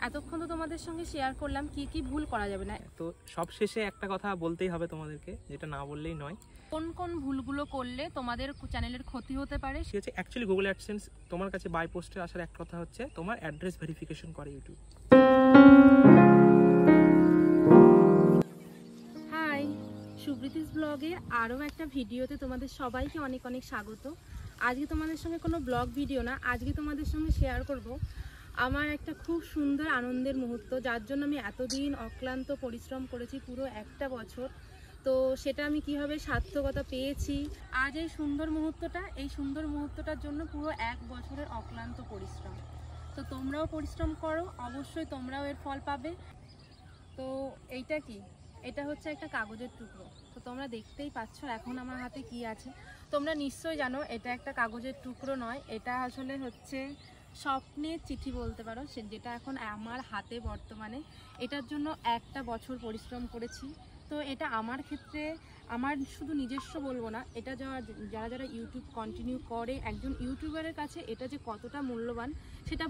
এতক্ষণ তো তোমাদের সঙ্গে শেয়ার করলাম কি কি ভুল করা যাবে না। তো সব শেষে একটা কথা বলতেই হবে তোমাদেরকে, যেটা না বললেই নয়। কোন কোন ভুলগুলো করলে তোমাদের চ্যানেলের ক্ষতি হতে পারে। সে হচ্ছে অ্যাকচুয়ালি গুগল অ্যাডসেন্স তোমার কাছে বাই পোস্টে আসার এক কথা হচ্ছে তোমার অ্যাড্রেস ভেরিফিকেশন করে ইউটিউব। হাই, সুব্রীতিস ব্লগের আরও একটা ভিডিওতে তোমাদের সবাইকে অনেক অনেক স্বাগত। আজকে তোমাদের সঙ্গে কোনো ব্লগ ভিডিও না, আজকে তোমাদের সঙ্গে শেয়ার করব আমার একটা খুব সুন্দর আনন্দের মুহূর্ত, যার জন্য আমি এতদিন অক্লান্ত পরিশ্রম করেছি পুরো একটা বছর। তো সেটা আমি কিভাবে সার্থকতা পেয়েছি আজ এই সুন্দর মুহূর্তটার জন্য পুরো এক বছরের অক্লান্ত পরিশ্রম। তো তোমরাও পরিশ্রম করো, অবশ্যই তোমরাও এর ফল পাবে। তো এইটা কি, এটা হচ্ছে একটা কাগজের টুকরো। তো তোমরা দেখতেই পাচ্ছ এখন আমার হাতে কি আছে। তোমরা নিশ্চয়ই জানো এটা একটা কাগজের টুকরো নয়, এটা আসলে হচ্ছে স্বপ্নের চিঠি বলতে পারো, সে যেটা এখন আমার হাতে বর্তমানে। এটার জন্য একটা বছর পরিশ্রম করেছি। তো এটা আমার ক্ষেত্রে আমার শুধু নিজস্ব বলবো না, এটা যারা যারা ইউটিউব কন্টিনিউ করে একজন ইউটিউবারের কাছে এটা যে কতটা মূল্যবান সেটা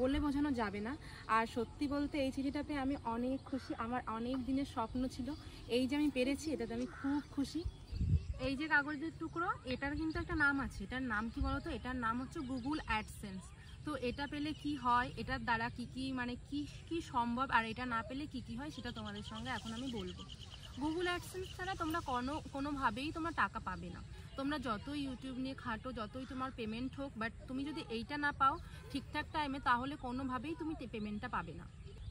বলে বোঝানো যাবে না। আর সত্যি বলতে এই চিঠিটা পেয়ে আমি অনেক খুশি। আমার অনেক দিনের স্বপ্ন ছিল, এই যে আমি পেরেছি এটাতে আমি খুব খুশি। এই যে কাগজের টুকরো, এটার কিন্তু একটা নাম আছে। এটার নাম কি বলতো? এটার নাম হচ্ছে গুগল অ্যাডসেন্স। তো এটা পেলে কি হয়, এটার দ্বারা কি কি মানে কি সম্ভব, আর এটা না পেলে কি কি হয় সেটা তোমাদের সঙ্গে এখন আমি বলবো। গুগল অ্যাডসেন্স ছাড়া তোমরা কোনোভাবেই তোমরা টাকা পাবে না। তোমরা যতই ইউটিউব নিয়ে খাটো, যতই তোমার পেমেন্ট হোক, বাট তুমি যদি এইটা না পাও ঠিকঠাক টাইমে, তাহলে কোনোভাবেই তুমি পেমেন্টটা পাবে না।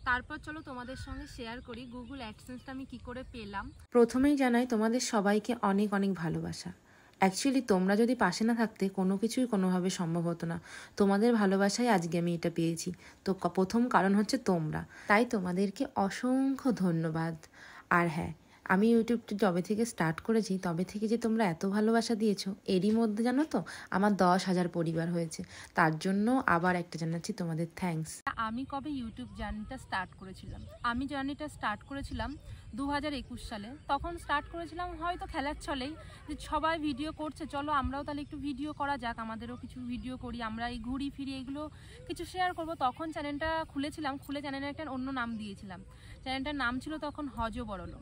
তারপর চলো তোমাদের সঙ্গে শেয়ার করি গুগল অ্যাডসেন্সটা আমি কি করে পেলাম। প্রথমেই জানাই তোমাদের সবাইকে অনেক অনেক ভালোবাসা। অ্যাকচুয়ালি তোমরা যদি পাশে না থাকতে কোনো কিছুই কোনোভাবে সম্ভব হতো না। তোমাদের ভালোবাসায় আজকে আমি এটা পেয়েছি। তো প্রথম কারণ হচ্ছে তোমরা, তাই তোমাদেরকে অসংখ্য ধন্যবাদ। আর হ্যাঁ, আমি ইউটিউবটা যবে থেকে স্টার্ট করেছি তবে থেকে যে তোমরা এত ভালোবাসা দিয়েছো, এরই মধ্যে জানো তো আমার 10,000 পরিবার হয়েছে। তার জন্য আবার একটা জানাচ্ছি তোমাদের থ্যাঙ্কস। আমি কবে ইউটিউব জার্নিটা স্টার্ট করেছিলাম? আমি জার্নিটা স্টার্ট করেছিলাম 2021 সালে। তখন স্টার্ট করেছিলাম হয়তো খেলার ছলেই, যে সবাই ভিডিও করছে, চলো আমরাও তাহলে একটু ভিডিও করা যাক, আমাদেরও কিছু ভিডিও করি, আমরা এই ঘুরি ফিরি এগুলো কিছু শেয়ার করব। তখন চ্যানেলটা খুলেছিলাম, খুলে চ্যানেলের একটা অন্য নাম দিয়েছিলাম। চ্যানেলটার নাম ছিল তখন হজ বড়লো।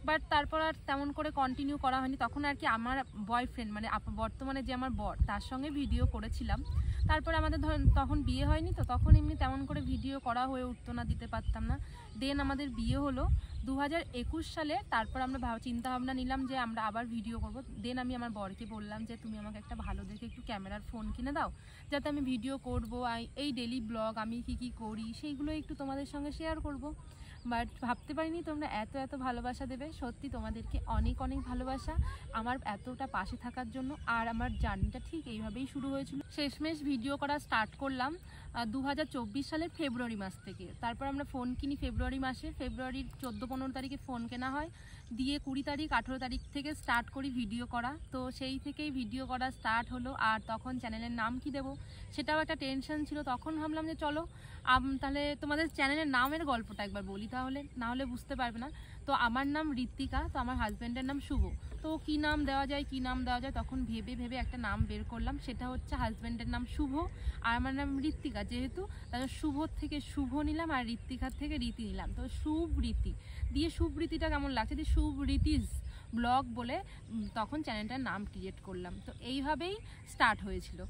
বাট তারপর আর তেমন করে কন্টিনিউ করা হয়নি। তখন আর কি আমার বয়ফ্রেন্ড মানে বর্তমানে যে আমার বর, তার সঙ্গে ভিডিও করেছিলাম। তারপরে আমাদের তখন বিয়ে হয়নি, তো তখন এমনি তেমন করে ভিডিও করা হয়ে উঠতো না, দিতে পারতাম না। দেন আমাদের বিয়ে হলো 2021 সালে। তারপর আমরা চিন্তা ভাবনা নিলাম যে আমরা আবার ভিডিও করব। দেন আমি আমার বরকে বললাম যে তুমি আমাকে একটা ভালো দেখে একটু ক্যামেরার ফোন কিনে দাও, যাতে আমি ভিডিও করব, এই ডেলি ব্লগ আমি কি করি সেইগুলো একটু তোমাদের সঙ্গে শেয়ার করব। বাট ভাবতে পারিনি তোমরা এত এত ভালোবাসা দেবে। সত্যি তোমাদেরকে অনেক অনেক ভালোবাসা আমার এতটা পাশে থাকার জন্য। আর আমার জার্নিটা ঠিক এইভাবেই শুরু হয়েছিল। শেষমেশ ভিডিও করা স্টার্ট করলাম 2024 সালের ফেব্রুয়ারি মাস থেকে। তারপর আমরা ফোন কিনি ফেব্রুয়ারির 14-15 তারিখে ফোন কেনা হয়, দিয়ে 20 তারিখ 18 তারিখ থেকে স্টার্ট করি ভিডিও করা। তো সেই থেকেই ভিডিও করা স্টার্ট হলো। আর তখন চ্যানেলের নাম কি দেবো সেটাও একটা টেনশন ছিল। তখন ভাবলাম যে চলো তাহলে তোমাদের চ্যানেলের নামের গল্পটা একবার বলি, তাহলে না হলে বুঝতে পারবে না। তো আমার নাম ঋত্বিকা, তো আমার হাজব্যান্ডের নাম শুভ। তো কি নাম দেওয়া যায় তখন ভেবে একটা নাম বের করলাম, সেটা হচ্ছে হাজব্যান্ডের নাম শুভ আর আমার নাম ঋত্বিকা। যেহেতু তাহলে শুভ থেকে শুভ নিলাম আর ঋত্বিকার থেকে রীতি নিলাম। তো শুভরীতি দিয়ে শুভরীতিটা কেমন লাগছে, যে শুভরীতিস ব্লগ বলে তখন চ্যানেলটার নাম ক্রিয়েট করলাম। তো এইভাবেই স্টার্ট হয়েছিল।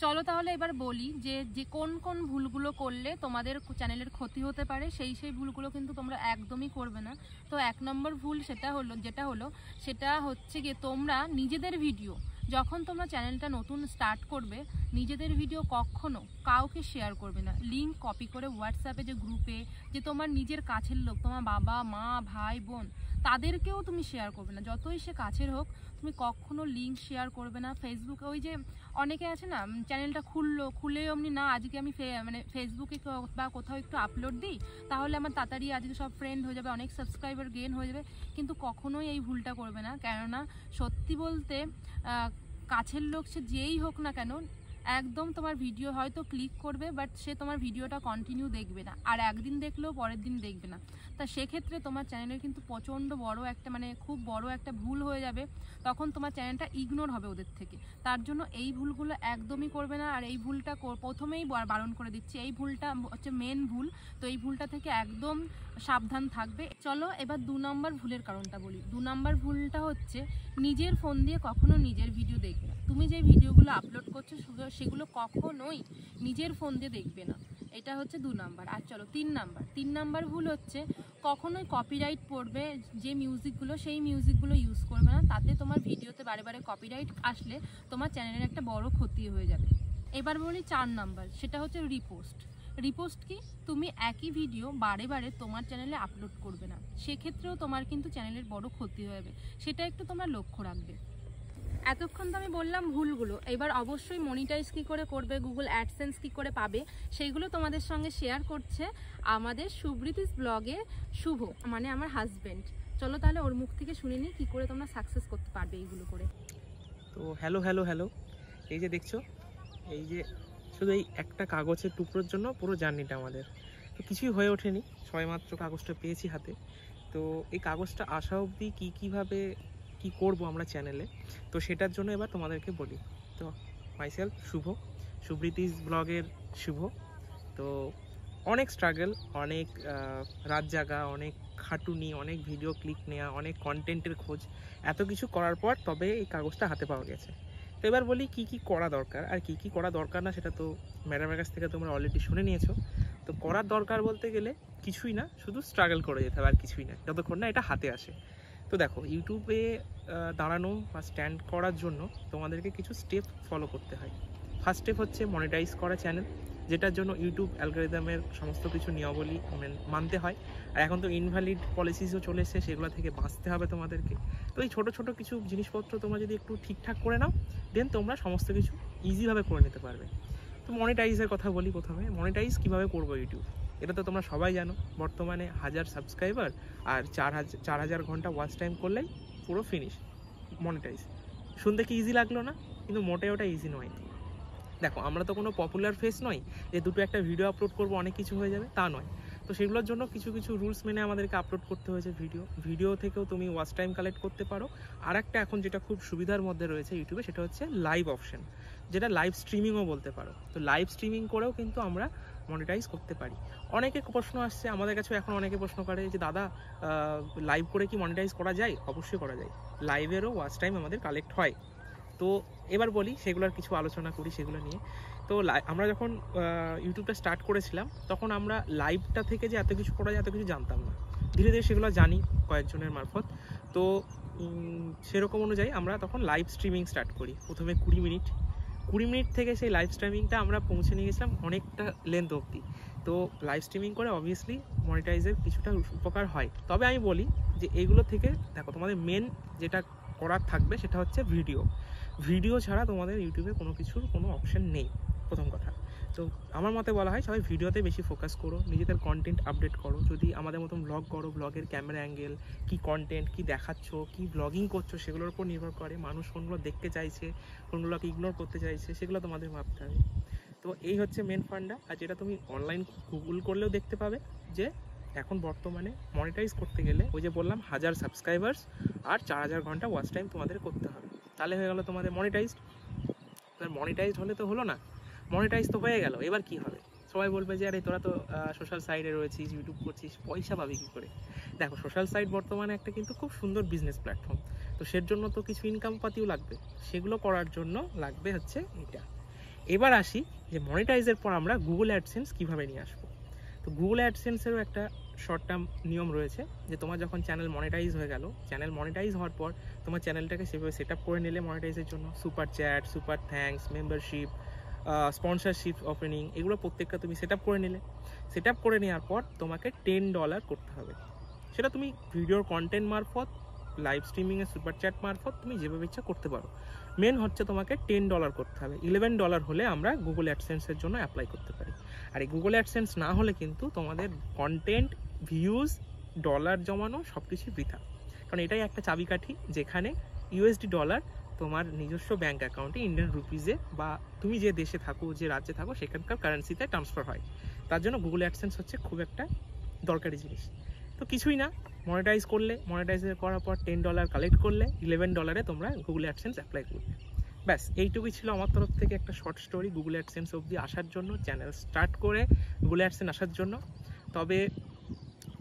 চলো তাহলে এবার বলি যে কোন কোন ভুলগুলো করলে তোমাদের চ্যানেলের ক্ষতি হতে পারে। সেই ভুলগুলো কিন্তু তোমরা একদমই করবে না। তো 1 নম্বর ভুল সেটা হচ্ছে গিয়ে তোমরা নিজেদের ভিডিও, যখন তোমরা চ্যানেলটা নতুন স্টার্ট করবে, নিজেদের ভিডিও কখনো কাউকে শেয়ার করবে না। লিঙ্ক কপি করে হোয়াটসঅ্যাপে যে গ্রুপে যে তোমার নিজের কাছের লোক, তোমার বাবা মা ভাই বোন, তাদেরকেও তুমি শেয়ার করবে না, যতই সে কাছের হোক। তুমি কখনো লিঙ্ক শেয়ার করবে না। ফেসবুকে ওই যে অনেকে আছে না, চ্যানেলটা খুলে অমনি না আজকে আমি ফেসবুকে বা কোথাও একটু আপলোড দিই, তাহলে আমার তাড়াতাড়ি আজকে সব ফ্রেন্ড হয়ে যাবে, অনেক সাবস্ক্রাইবার গেইন হয়ে যাবে। কিন্তু কখনোই এই ভুলটা করবে না। কেননা সত্যি বলতে কাছের লোক সে যেই হোক না কেন, একদম তোমার ভিডিও হয়তো ক্লিক করবে, বাট সে তোমার ভিডিওটা কন্টিনিউ দেখবে না, আর একদিন দেখলেও পরের দিন দেখবে না। তা সেক্ষেত্রে তোমার চ্যানেলের কিন্তু প্রচণ্ড বড় একটা খুব বড় একটা ভুল হয়ে যাবে, তখন তোমার চ্যানেলটা ইগনোর হবে ওদের থেকে। তার জন্য এই ভুলগুলো একদমই করবে না, আর এই ভুলটা প্রথমেই বারণ করে দিচ্ছি, এই ভুলটা হচ্ছে মেন ভুল। তো এই ভুলটা থেকে একদম সাবধান থাকবে। চলো এবার 2 নম্বর ভুলের কারণটা বলি। 2 নম্বর ভুলটা হচ্ছে নিজের ফোন দিয়ে কখনো নিজের ভিডিও দেখবে না। তুমি যে ভিডিওগুলো আপলোড করছো সেগুলো কখনোই নিজের ফোন দিয়ে দেখবে না, এটা হচ্ছে 2 নাম্বার। আর চলো 3 নাম্বার ভুল হচ্ছে কখনোই কপিরাইট পড়বে যে মিউজিকগুলো, সেই মিউজিকগুলো ইউজ করবে না। তাতে তোমার ভিডিওতে বারে বারে কপিরাইট আসলে তোমার চ্যানেলের একটা বড় ক্ষতি হয়ে যাবে। এবার বলি 4 নাম্বার, সেটা হচ্ছে রিপোস্ট কি? তুমি একই ভিডিও বারে বারে তোমার চ্যানেলে আপলোড করবে না, সেক্ষেত্রেও তোমার কিন্তু চ্যানেলের বড় ক্ষতি হয়ে যাবে, সেটা একটু তোমরা লক্ষ্য রাখবে। এতক্ষণ তো আমি বললাম ভুলগুলো, এবার অবশ্যই মনিটাইজ কী করে করবে, গুগল অ্যাডসেন্স কী করে পাবে, সেইগুলো তোমাদের সঙ্গে শেয়ার করছে আমাদের সুব্রীতিস ব্লগে শুভ, মানে আমার হাজব্যান্ড। চলো তাহলে ওর মুখ থেকে শুনে নিই কী করে তোমরা সাকসেস করতে পারবে এইগুলো করে। তো হ্যালো, এই যে দেখছো, এই যে শুধু এই একটা কাগজের টুকরোর জন্য পুরো জার্নিটা আমাদের। তো কিছুই হয়ে ওঠেনি, সবেমাত্র কাগজটা পেয়েছি হাতে। তো এই কাগজটা আসা অবধি কীভাবে কি করব আমরা চ্যানেলে, তো সেটার জন্য এবার তোমাদেরকে বলি। তো মাইসেলফ শুভ, সুব্রীতিস ব্লগের শুভ। তো অনেক স্ট্রাগল, অনেক রাত জাগা, অনেক খাটুনি, অনেক ভিডিও ক্লিক নেওয়া, অনেক কন্টেন্টের খোঁজ, এত কিছু করার পর তবে এই কাগজটা হাতে পাওয়া গেছে। তো এবার বলি কি করা দরকার, আর কি করা দরকার না সেটা তো ম্যাডামের কাছ থেকে তোমরা অলরেডি শুনে নিয়েছো। তো করার দরকার বলতে গেলে কিছুই না, শুধু স্ট্রাগল করে যেতে হবে, আর কিছুই না, যতক্ষণ না এটা হাতে আসে। তো দেখো, ইউটিউবে দাঁড়ানো বা স্ট্যান্ড করার জন্য তোমাদেরকে কিছু স্টেপ ফলো করতে হয়। ফার্স্ট স্টেপ হচ্ছে মনিটাইজ করা চ্যানেল, যেটার জন্য ইউটিউব অ্যালগরিদমের সমস্ত কিছু নিয়মাবলী মানতে হয়। আর এখন তো ইনভ্যালিড পলিসিসও চলে এসেছে, সেগুলো থেকে বাঁচতে হবে তোমাদেরকে। তো এই ছোটো কিছু জিনিসপত্র তোমরা যদি একটু ঠিকঠাক করে নাও, দেন তোমরা সমস্ত কিছু ইজিভাবে করে নিতে পারবে। তো মনিটাইজের কথা বলি প্রথমে। মনিটাইজ কীভাবে করবো ইউটিউব, এটা তো তোমরা সবাই জানো। বর্তমানে 1000 সাবস্ক্রাইবার আর 4000 ঘন্টা ওয়াচ টাইম করলেই পুরো ফিনিশ মনিটাইজ। শুনতে কি ইজি লাগলো না? কিন্তু মোটেই ওটা ইজি নয়। দেখো, আমরা তো কোনো পপুলার ফেস নই যে দুটো একটা ভিডিও আপলোড করবো অনেক কিছু হয়ে যাবে, তা নয়। তো সেগুলোর জন্য কিছু রুলস মেনে আমাদেরকে আপলোড করতে হয়েছে ভিডিও থেকেও তুমি ওয়াচ টাইম কালেক্ট করতে পারো। আর একটা এখন যেটা খুব সুবিধার মধ্যে রয়েছে ইউটিউবে, সেটা হচ্ছে লাইভ অপশন, যেটা লাইভ স্ট্রিমিংও বলতে পারো। তো লাইভ স্ট্রিমিং করেও কিন্তু আমরা মনিটাইজ করতে পারি। অনেকে প্রশ্ন আসছে আমাদের কাছেও, এখন অনেকে প্রশ্ন করে যে দাদা লাইভ করে কি মনিটাইজ করা যায়? অবশ্যই করা যায়, লাইভেরও ওয়াচ টাইম আমাদের কালেক্ট হয়। তো এবার বলি সেগুলোর কিছু আলোচনা করি সেগুলো নিয়ে। তো আমরা যখন ইউটিউবটা স্টার্ট করেছিলাম, তখন আমরা লাইভটা থেকে যে এত কিছু করা যায় এত কিছু জানতাম না। ধীরে ধীরে সেগুলো জানি কয়েকজনের মারফত। তো সেরকম অনুযায়ী আমরা তখন লাইভ স্ট্রিমিং স্টার্ট করি। প্রথমে 20 মিনিট থেকে সেই লাইভ স্ট্রিমিংটা আমরা পৌঁছে নিয়ে গেছিলাম অনেকটা লেন্থ অবধি। তো লাইভ স্ট্রিমিং করে অবভিয়াসলি মনিটাইজের কিছুটা উপকার হয়। তবে আমি বলি যে এইগুলো থেকে দেখো, তোমাদের মেন যেটা করার থাকবে সেটা হচ্ছে ভিডিও ছাড়া তোমাদের ইউটিউবে কোনো অপশন নেই, প্রথম কথা। তো আমার মতে বলা হয় সবাই ভিডিওতে বেশি ফোকাস করো, নিজেদের কন্টেন্ট আপডেট করো। যদি আমাদের মতন ব্লগ করো, ব্লগের ক্যামেরা অ্যাঙ্গেল, কি কন্টেন্ট, কি দেখাচ্ছ, কি ব্লগিং করছো, সেগুলোর উপর নির্ভর করে মানুষ কোনগুলো দেখতে চাইছে, কোনগুলোকে ইগনোর করতে চাইছে, সেগুলো তোমাদের ভাবতে হবে। তো এই হচ্ছে মেন ফান্ডা। আর যেটা তুমি অনলাইন গুগল করলেও দেখতে পাবে যে এখন বর্তমানে মনিটাইজ করতে গেলে ওই যে বললাম 1000 সাবস্ক্রাইবার্স আর 4000 ঘন্টা ওয়াচ টাইম তোমাদের করতে হবে, তাহলে হয়ে গেল তোমাদের মনিটাইজড। মনিটাইজড হলে তো হলো না, মনিটাইজ তো হয়ে গেল, এবার কি হবে? সবাই বলবে যে আরে তোরা তো সোশ্যাল সাইটে রয়েছিস, ইউটিউব করছিস, পয়সা পাবি কী করে? দেখো, সোশ্যাল সাইট বর্তমানে একটা কিন্তু খুব সুন্দর বিজনেস প্ল্যাটফর্ম। তো সের জন্য তো কিছু ইনকাম পাতিও লাগবে, সেগুলো করার জন্য লাগবে হচ্ছে এটা। এবার আসি যে মনিটাইজের পর আমরা গুগল অ্যাডসেন্স কীভাবে নিয়ে আসবো। তো গুগল অ্যাডসেন্সেরও একটা শর্ট টার্ম নিয়ম রয়েছে যে তোমার যখন চ্যানেল মনিটাইজ হয়ে গেল, চ্যানেল মনিটাইজ হওয়ার পর তোমার চ্যানেলটাকে সেভাবে সেট আপ করে নিলে মনিটাইজের জন্য super chat, super thanks, membership, sponsorship opening, এগুলো প্রত্যেকটা তুমি সেট আপ করে নিলে। সেট আপ করে নেওয়ার পর তোমাকে $10 করতে হবে। সেটা তুমি ভিডিওর কন্টেন্ট মারফত, লাইভ স্ট্রিমিংয়ের সুপার চ্যাট মারফত তুমি যেভাবে ইচ্ছা করতে পারো। মেন হচ্ছে তোমাকে $10 করতে হবে। $11 হলে আমরা গুগল অ্যাডসেন্সের জন্য অ্যাপ্লাই করতে পারি। আর এই গুগল অ্যাডসেন্স না হলে কিন্তু তোমাদের কন্টেন্ট, ভিউজ, ডলার জমানো সব কিছুই বৃথা। কারণ এটাই একটা চাবিকাঠি যেখানে USD ডলার তোমার নিজস্ব ব্যাঙ্ক অ্যাকাউন্টে ইন্ডিয়ান রুপিজে বা তুমি যে দেশে থাকো, যে রাজ্যে থাকো, সেখানকার কারেন্সিতে ট্রান্সফার হয়। তার জন্য গুগল অ্যাডসেন্স হচ্ছে খুব একটা দরকারি জিনিস। তো কিছুই না, মনিটাইজ করলে, মনিটাইজ করার পর $10 কালেক্ট করলে $11 তোমরা গুগল অ্যাডসেন্স অ্যাপ্লাই করবে। ব্যাস এইটুকুই ছিল আমার তরফ থেকে একটা শর্ট স্টোরি গুগল অ্যাডসেন্স অবধি আসার জন্য, চ্যানেল স্টার্ট করে গুগল অ্যাডসেন্স আসার জন্য। তবে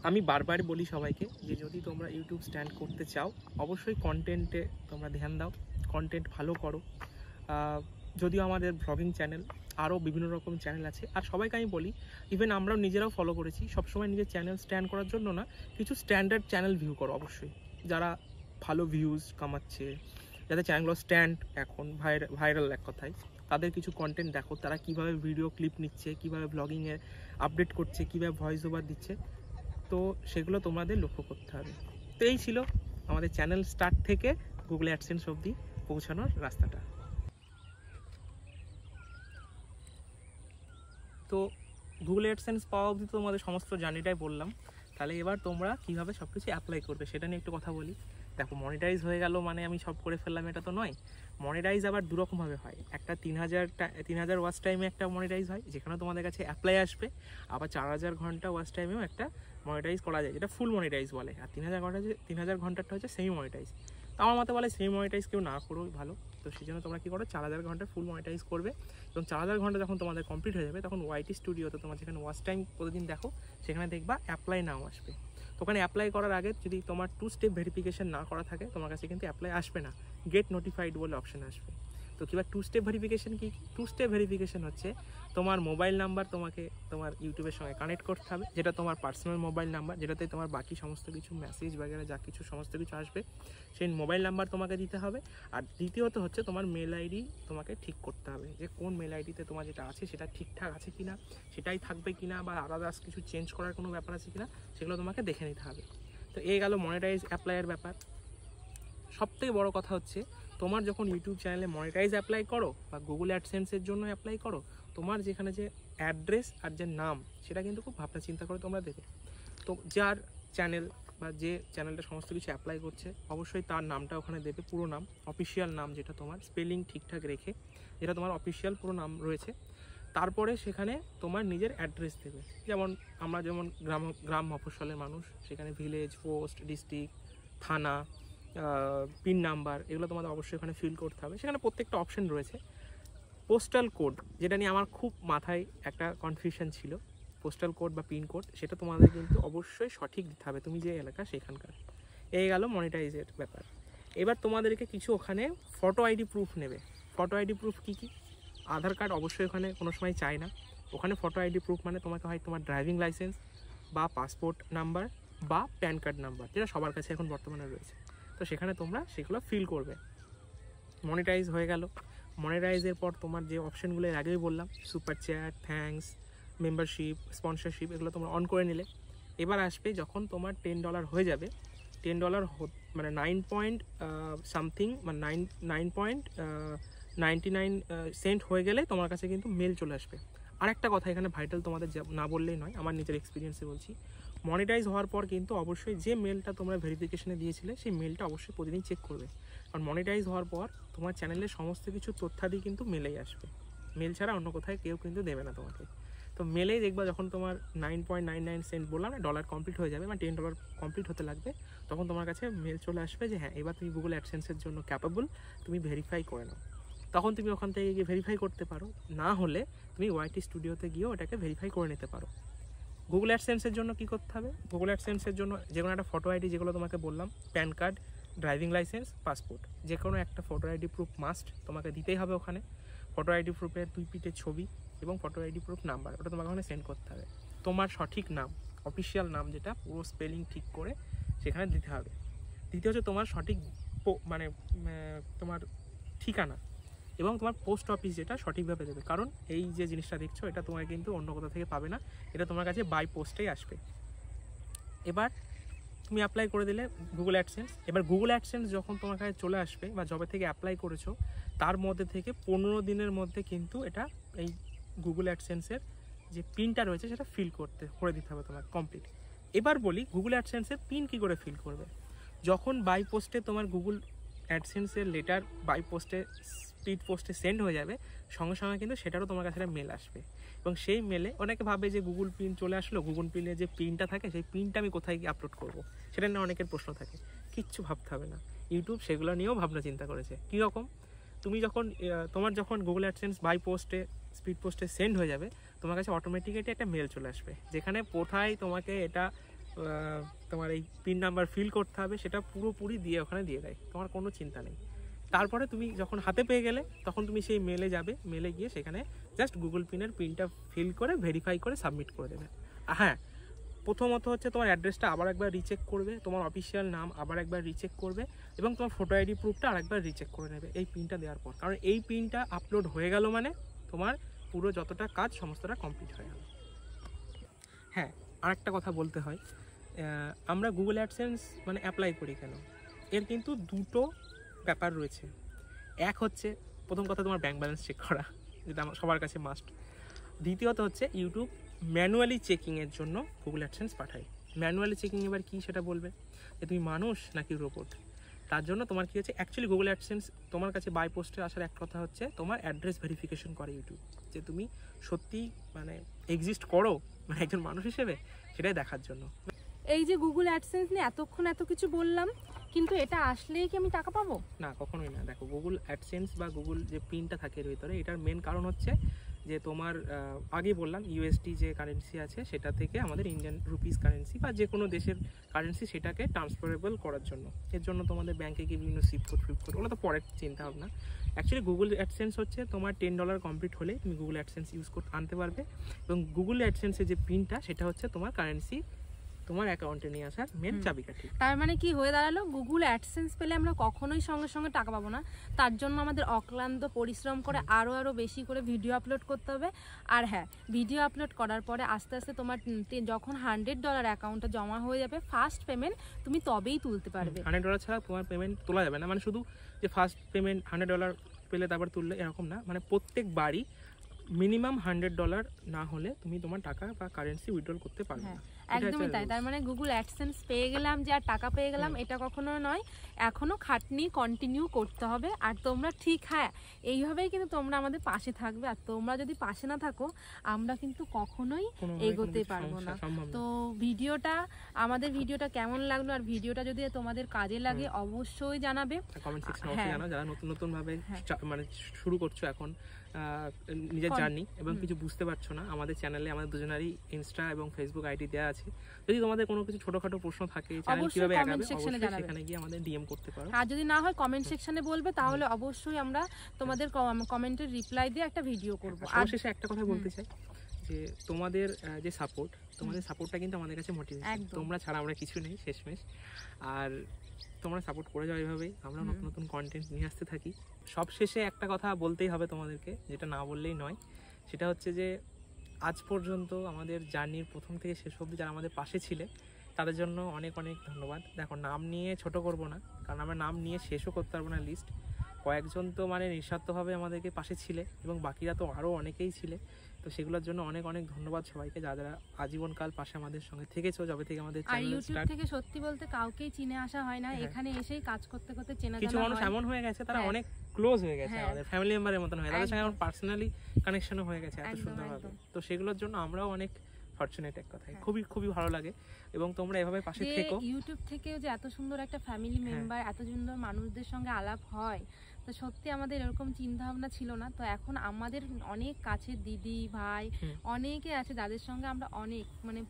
আমি বারবার বলি সবাইকে যে যদি তোমরা ইউটিউব স্ট্যান্ড করতে চাও, অবশ্যই কন্টেন্টে তোমরা ধ্যান দাও, কন্টেন্ট ভালো করো। যদিও আমাদের ব্লগিং চ্যানেল, আরও বিভিন্ন রকম চ্যানেল আছে, আর সবাইকে আমি বলি, ইভেন আমরাও নিজেরাও ফলো করেছি, সবসময় নিজের চ্যানেল স্ট্যান্ড করার জন্য না, কিছু স্ট্যান্ডার্ড চ্যানেল ভিউ করো অবশ্যই, যারা ভালো ভিউজ কামাচ্ছে, যাদের চ্যানেলগুলো স্ট্যান্ড এখন ভাইরাল এক কথায়, তাদের কিছু কন্টেন্ট দেখো, তারা কীভাবে ভিডিও ক্লিপ নিচ্ছে, কীভাবে ব্লগিংয়ে আপডেট করছে, কীভাবে ভয়েস ওভার দিচ্ছে, তো সেগুলো তোমাদের লক্ষ্য করতে হবে। তো এই ছিল আমাদের চ্যানেল স্টার্ট থেকে গুগল অ্যাডসেন্স অবধি পৌঁছানোর রাস্তাটা। তো গুগল অ্যাডসেন্স পাওয়া অবধি তো তোমাদের সমস্ত জার্নিটাই বললাম। তাহলে এবার তোমরা কীভাবে সব কিছু অ্যাপ্লাই করবে সেটা নিয়ে একটু কথা বলি। দেখো, মনিটাইজ হয়ে গেল মানে আমি সব করে ফেললাম এটা তো নয়। মনিটাইজ আবার দুরকমভাবে হয়। একটা 3000 ওয়াচ টাইমে একটা মনিটাইজ হয়, যেখানে তোমাদের কাছে অ্যাপ্লাই আসবে। আবার 4000 ঘন্টা ওয়াচ টাইমেও একটা মনিটাইজ করা যায়, যেটা ফুল মনিটাইজ বলে। আর 3000 ঘন্টাটা হচ্ছে সেমি মনিটাইজ। তো আমার মতে বলে সেমি মনিটাইজ কেউ না করো ভালো। তো সেই জন্য তোমরা কী করো, 4000 ঘন্টা ফুল মনিটাইজ করবে, এবং 4000 ঘন্টা যখন তোমাদের কমপ্লিট হয়ে যাবে, তখন ওয়াইটি স্টুডিওতে তোমার যেখানে ওয়াচ টাইম প্রতিদিন দেখো, সেখানে দেখবা অ্যাপ্লাই নাও আসবে। তো ওখানে অ্যাপ্লাই করার আগে যদি তোমার 2 স্টেপ ভেরিফিকেশন না করা থাকে, তোমার কাছে কিন্তু অ্যাপ্লাই আসবে না, গেট নোটিফাইড বলে অপশন আসবে। তো কিংবা 2 স্টেপ ভেরিফিকেশন কি? 2 স্টেপ ভেরিফিকেশন হচ্ছে তোমার মোবাইল নাম্বার তোমাকে তোমার ইউটিউবের সঙ্গে কানেক্ট করতে হবে, যেটা তোমার পার্সোনাল মোবাইল নাম্বার, যেটাতে তোমার বাকি সমস্ত কিছু মেসেজ বাগেরা যা কিছু সমস্ত কিছু আসবে, সেই মোবাইল নাম্বার তোমাকে দিতে হবে। আর দ্বিতীয়ত হচ্ছে তোমার মেল আইডি তোমাকে ঠিক করতে হবে, যে কোন মেল আইডিতে তোমার যেটা আছে সেটা ঠিকঠাক আছে কিনা, সেটাই থাকবে কিনা, বা আলাদা কিছু চেঞ্জ করার কোনো ব্যাপার আছে কিনা, সেগুলো তোমাকে দেখে নিতে হবে। তো এই গেল মনিটাইজ অ্যাপ্লাইয়ের ব্যাপার। সবথেকে বড় কথা হচ্ছে, তোমার যখন ইউটিউব চ্যানেলে মনিটাইজ অ্যাপ্লাই করো বা গুগল অ্যাডসেন্সের জন্য অ্যাপ্লাই করো, তোমার যেখানে যে অ্যাড্রেস আর যে নাম, সেটা কিন্তু খুব ভাবনা চিন্তা করে তোমরা দেবে। তো যার চ্যানেল বা যে চ্যানেলটা সমস্ত কিছু অ্যাপ্লাই করছে, অবশ্যই তার নামটা ওখানে দেবে, পুরো নাম, অফিসিয়াল নাম, যেটা তোমার স্পেলিং ঠিকঠাক রেখে, যেটা তোমার অফিসিয়াল পুরো নাম রয়েছে। তারপরে সেখানে তোমার নিজের অ্যাড্রেস দেবে, যেমন আমরা যেমন গ্রাম মফস্বলের মানুষ, সেখানে ভিলেজ, পোস্ট, ডিস্ট্রিক্ট, থানা, পিন নাম্বার, এগুলো তোমাদের অবশ্যই ওখানে ফিল করতে হবে। সেখানে প্রত্যেকটা অপশন রয়েছে। পোস্টাল কোড, যেটা নিয়ে আমার খুব মাথায় একটা কনফিউশন ছিল, পোস্টাল কোড বা পিন কোড, সেটা তোমাদের কিন্তু অবশ্যই সঠিক দিতে হবে, তুমি যে এলাকা সেখানকার। এই গেল মনিটাইজের ব্যাপার। এবার তোমাদেরকে কিছু ওখানে ফটো আইডি প্রুফ নেবে। ফটো আইডি প্রুফ কী কী? আধার কার্ড অবশ্যই ওখানে কোনো সময় চাই না। ওখানে ফটো আইডি প্রুফ মানে তোমাকে হয় তোমার ড্রাইভিং লাইসেন্স বা পাসপোর্ট নাম্বার বা প্যান কার্ড নাম্বার, যেটা সবার কাছে এখন বর্তমানে রয়েছে। তো সেখানে তোমরা সেগুলো ফিল করবে। মনিটাইজ হয়ে গেল। মনিটাইজের পর তোমার যে অপশানগুলো এর আগেই বললাম, super chat, thanks, membership, sponsorship, এগুলো তোমরা অন করে নিলে। এবার আসবে যখন তোমার $10 হয়ে যাবে, $10 মানে 9.99 সেন্ট হয়ে গেলে তোমার কাছে কিন্তু মেল চলে আসবে। আরেকটা কথা এখানে ভাইটাল, তোমাদের না বললেই নয়, আমার নিজের এক্সপিরিয়েন্সে বলছি, মনিটাইজ হওয়ার পর কিন্তু অবশ্যই যে মেলটা তোমরা ভেরিফিকেশনে দিয়েছিলে, সেই মেলটা অবশ্যই প্রতিদিন চেক করবে। কারণ মনিটাইজ হওয়ার পর তোমার চ্যানেলের সমস্ত কিছু তথ্যাদি কিন্তু মেলেই আসবে, মেল ছাড়া অন্য কোথায় কেউ কিন্তু দেবে না তোমাকে। তো মেলেই দেখবা যখন তোমার 9.99 সেন্ট বললাম না, ডলার কমপ্লিট হয়ে যাবে, মানে $10 কমপ্লিট হতে লাগবে, তখন তোমার কাছে মেল চলে আসবে যে হ্যাঁ, এবার তুমি গুগল অ্যাডসেন্সের জন্য ক্যাপেবল, তুমি ভেরিফাই করে নাও। তখন তুমি ওখান থেকে গিয়ে ভেরিফাই করতে পারো, না হলে তুমি ওয়াইটি স্টুডিওতে গিয়েও ওটাকে ভেরিফাই করে নিতে পারো। গুগল অ্যাডসেন্সের জন্য কী করতে হবে? গুগল অ্যাডসেন্সের জন্য যে কোনো একটা ফটো আইডি, যেগুলো তোমাকে বললাম, pan card, driving licence, passport, যে কোনো একটা ফটো আইডি প্রুফ মাস্ট তোমাকে দিতেই হবে ওখানে। ফটো আইডি প্রুফের 2 পিঠের ছবি এবং ফটো আইডি প্রুফ নাম্বার, ওটা তোমাকে ওখানে সেন্ড করতে হবে। তোমার সঠিক নাম, অফিসিয়াল নাম, যেটা পুরো স্পেলিং ঠিক করে সেখানে দিতে হবে। দ্বিতীয় হচ্ছে তোমার সঠিক মানে তোমার ঠিকানা এবং তোমার পোস্ট অফিস, যেটা সঠিকভাবে দেবে। কারণ এই যে জিনিসটা দেখছো, এটা তোমার কিন্তু অন্য কোথাও থেকে পাবে না, এটা তোমার কাছে বাই পোস্টেই আসবে। এবার তুমি অ্যাপ্লাই করে দিলে গুগল অ্যাডসেন্স। এবার গুগল অ্যাডসেন্স যখন তোমার কাছে চলে আসবে, বা যবে থেকে অ্যাপ্লাই করেছো তার মধ্যে থেকে 15 দিনের মধ্যে কিন্তু এটা এই গুগল অ্যাডসেন্সের যে পিনটা রয়েছে সেটা ফিল করে দিতে হবে তোমার কমপ্লিট। এবার বলি গুগল অ্যাডসেন্সের পিন কী করে ফিল করবে। যখন বাই পোস্টে তোমার গুগল অ্যাডসেন্সের লেটার বাই পোস্টে স্পিড পোস্টে সেন্ড হয়ে যাবে, সঙ্গে সঙ্গে কিন্তু সেটারও তোমার কাছে একটা মেল আসবে। এবং সেই মেলে অনেকে ভাবে যে গুগল পিন চলে আসলো, গুগল পিনের যে পিনটা থাকে সেই পিনটা আমি কোথায় গিয়ে আপলোড করবো, সেটা নিয়ে অনেকের প্রশ্ন থাকে। কিচ্ছু ভাবতে হবে না, ইউটিউব সেগুলো নিয়েও ভাবনা চিন্তা করেছে। কীরকম, তুমি যখন তোমার যখন গুগল অ্যাডসেন্স বাই পোস্টে স্পিড পোস্টে সেন্ড হয়ে যাবে, তোমার কাছে অটোমেটিক্যালি একটা মেল চলে আসবে, যেখানে কোথায় তোমাকে এটা তোমার এই পিন নাম্বার ফিল করতে হবে সেটা পুরোপুরি দিয়ে ওখানে দিয়ে দেয়, তোমার কোনো চিন্তা নেই। তারপরে তুমি যখন হাতে পেয়ে গেলে তখন তুমি সেই মেলে যাবে, মেলে গিয়ে সেখানে জাস্ট গুগল পিনের পিনটা ফিল করে ভেরিফাই করে সাবমিট করে দেবে। হ্যাঁ, প্রথমত হচ্ছে তোমার অ্যাড্রেসটা আবার একবার রিচেক করবে, তোমার অফিসিয়াল নাম আবার একবার রিচেক করবে, এবং তোমার ফটো আইডি প্রুফটা আরেকবার রিচেক করে নেবে এই পিনটা দেওয়ার পর। কারণ এই পিনটা আপলোড হয়ে গেল মানে তোমার পুরো যতটা কাজ সমস্তটা কমপ্লিট হয়ে গেল। হ্যাঁ, আরেকটা কথা বলতে হয়, আমরা গুগল অ্যাডসেন্স মানে অ্যাপ্লাই করি কেন, এর কিন্তু দুটো ব্যাপার রয়েছে। এক হচ্ছে প্রথম কথা তোমার ব্যাঙ্ক ব্যালেন্স চেক করা, যেটা আমার সবার কাছে মাস্ট। দ্বিতীয়ত হচ্ছে ইউটিউব ম্যানুয়ালি চেকিংয়ের জন্য গুগল অ্যাডসেন্স পাঠায়। ম্যানুয়ালি চেকিং এবার কী সেটা বলবে, যে তুমি মানুষ নাকি রোবট। তার জন্য তোমার কী হচ্ছে, অ্যাকচুয়ালি গুগল অ্যাডসেন্স তোমার কাছে বাই পোস্টে আসার এক কথা হচ্ছে তোমার অ্যাড্রেস ভেরিফিকেশন করে ইউটিউব, যে তুমি সত্যি মানে এক্সিস্ট করো মানে একজন মানুষ হিসেবে, সেটাই দেখার জন্য। এই যে গুগল অ্যাডসেন্স নিয়ে এতক্ষণ এত কিছু বললাম, কিন্তু এটা আসলেই কি আমি টাকা পাবো? না, কখনোই না। দেখো, গুগল অ্যাডসেন্স বা গুগল যে পিনটা থাকে এর ভিতরে, এটার মেন কারণ হচ্ছে যে তোমার আগেই বললাম ইউএসডি যে কারেন্সি আছে সেটা থেকে আমাদের ইন্ডিয়ান রুপিস কারেন্সি বা যে কোনো দেশের কারেন্সি সেটাকে ট্রান্সফারেবল করার জন্য। এর জন্য তোমাদের ব্যাংকে গিয়ে বিভিন্ন সিপ কোড ওগুলো তো পরের চিন্তা ভাবনা। অ্যাকচুয়ালি গুগল অ্যাডসেন্স হচ্ছে তোমার $10 কমপ্লিট হলে তুমি গুগল অ্যাডসেন্স ইউজ করতে আনতে পারবে, এবং গুগল অ্যাডসেন্সের যে পিনটা সেটা হচ্ছে তোমার কারেন্সি তোমার অ্যাকাউন্টে নিয়ে আসার মেন চাবিকাঠি। তার মানে কি হয়ে দাঁড়ালো, গুগল অ্যাডসেন্স পেলে আমরা কখনোই সঙ্গে সঙ্গে টাকা পাবো না, তার জন্য আমাদের অক্লান্ত পরিশ্রম করে আরও বেশি করে ভিডিও আপলোড করতে হবে। আর হ্যাঁ, ভিডিও আপলোড করার পরে আস্তে আস্তে তোমার যখন $100 অ্যাকাউন্টে জমা হয়ে যাবে ফার্স্ট পেমেন্ট, তুমি তবেই তুলতে পারবে। $100 ছাড়া তোমার পেমেন্ট তোলা যাবে না, মানে শুধু যে ফার্স্ট পেমেন্ট $100 পেলে তারপর তুললে এরকম না, মানে প্রত্যেকবারই মিনিমাম $100 না হলে তুমি তোমার টাকা বা কারেন্সি উইথড্রল করতে পারবে না। একদমই তাই। তার মানে গুগল অ্যাডসেন্স পেয়ে গেলাম যে আর টাকা পেয়ে গেলাম এটা কখনো নয়, এখনো খাটনি কন্টিনিউ করতে হবে। আর তোমরা ঠিক, হ্যাঁ, এইভাবেই কিন্তু তোমরা আমাদের পাশে থাকবে। আর তোমরা যদি পাশে না থাকো আমরা কিন্তু কখনোই এগোতে পারবো না। তো আমাদের ভিডিওটা কেমন লাগলো, আর ভিডিওটা যদি তোমাদের কাজে লাগে অবশ্যই জানাবে কমেন্ট সেকশনে। অবশ্যই জানাও যারা নতুন নতুন ভাবে মানে শুরু করছো এখন নিজের জার্নি এবং কিছু বুঝতে পারছো না, আমাদের চ্যানেলে আমাদের দুজনেরই ইনস্টা এবং ফেসবুক আইডি দেওয়া আছে। যদি তোমাদের কোনো কিছু ছোটখাটো প্রশ্ন থাকে চ্যানেল কিভাবে আগাবে, অবশ্যই সেখানে গিয়ে আমাদের ডিএম করতে পারো। আর যদি না হয় কমেন্ট সেকশনে বলবে, তাহলে অবশ্যই আমরা তোমাদের কমেন্টের রিপ্লাই দিয়ে একটা ভিডিও করব। আর শেষে একটা কথা বলতে চাই, যে তোমাদের যে সাপোর্ট, তোমাদের সাপোর্টটা কিন্তু আমাদের কাছে মোটিভেশন। তোমরা ছাড়া আমরা কিছু নেই শেষমেশ। আর তোমরা সাপোর্ট করে যাও এইভাবেই, আমরা নতুন নতুন কন্টেন্ট নিয়ে আসতে থাকি। সব শেষে একটা কথা বলতেই হবে তোমাদেরকে, যেটা না বললেই নয়, সেটা হচ্ছে যে আজ পর্যন্ত আমাদের জার্নির প্রথম থেকে শেষ অবধি যারা আমাদের পাশে ছিলে তাদের জন্য অনেক অনেক ধন্যবাদ। দেখো, নাম নিয়ে ছোট করব না, কারণ আমরা নাম নিয়ে শেষও করতে পারবো না লিস্ট। কয়েকজন তো মানে নিঃস্বার্থভাবে আমাদেরকে পাশে ছিলে, এবং বাকিরা তো আরও অনেকেই ছিলে। তো সেগুলোর জন্য অনেক অনেক ধন্যবাদ সবাইকে, যারা আজীবনকাল পাশে আমাদের সঙ্গে থেকেছো যবে থেকে আমাদের চ্যানেল স্টার্ট। ইউটিউব থেকে সত্যি বলতে কাউকেই চিনে আসা হয় না, এখানে এসেই কাজ করতে করতে চেনা জানা হয়। কিছু মানুষ এমন হয়ে গেছে তারা অনেক ক্লোজ হয়ে গেছে, আমাদের ফ্যামিলি মেম্বারের মতন হয়ে, তাদের সঙ্গে আমার পার্সোনালি কানেকশনও হয়ে গেছে এত সুন্দরভাবে। তো সেগুলোর জন্য আমরাও অনেক ফরচুনেট এক কথায়, খুবই খুবই ভালো লাগে। এবং তোমরা এভাবে পাশে থেকো। ইউটিউব থেকেও যে এত সুন্দর একটা ফ্যামিলি মেম্বার, এত সুন্দর মানুষদের সঙ্গে আলাপ হয়, তো সত্যি আমাদের এরকম চিন্তা ভাবনা ছিল না। তো এখন আমাদের অনেক কাছের দিদি ভাই অনেকে আছে যাদের সঙ্গে আমরা অনেক মানে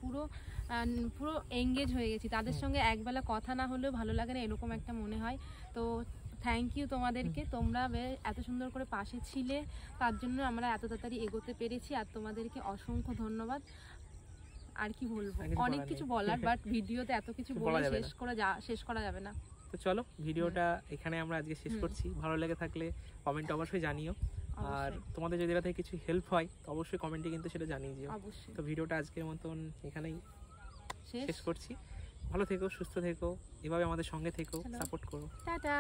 পুরো এঙ্গেজ হয়ে গেছি, তাদের সঙ্গে একবেলা কথা না হলেও ভালো লাগে না, এরকম একটা মনে হয়। তো থ্যাংক ইউ তোমাদেরকে, তোমরা এত সুন্দর করে পাশে ছিলে, তার জন্য আমরা এত তাড়াতাড়ি এগোতে পেরেছি। আর তোমাদেরকে অসংখ্য ধন্যবাদ। আর কি বলবো, অনেক কিছু বলার, বাট ভিডিওতে এত কিছু বলে শেষ করা যাবে না। তো চলো, ভিডিওটা এখানে আমরা আজকে শেষ করছি। ভালো লেগে থাকলে কমেন্টে অবশ্যই জানিও, আর তোমাদের যদি এটা থেকে কিছু হেল্প হয় তো অবশ্যই কমেন্টে কিন্তু সেটা জানিয়ে দিও। তো ভিডিওটা আজকের মতন এখানেই শেষ করছি। ভালো থেকো, সুস্থ থেকো, এভাবে আমাদের সঙ্গে থেকো, সাপোর্ট করো। টাটা।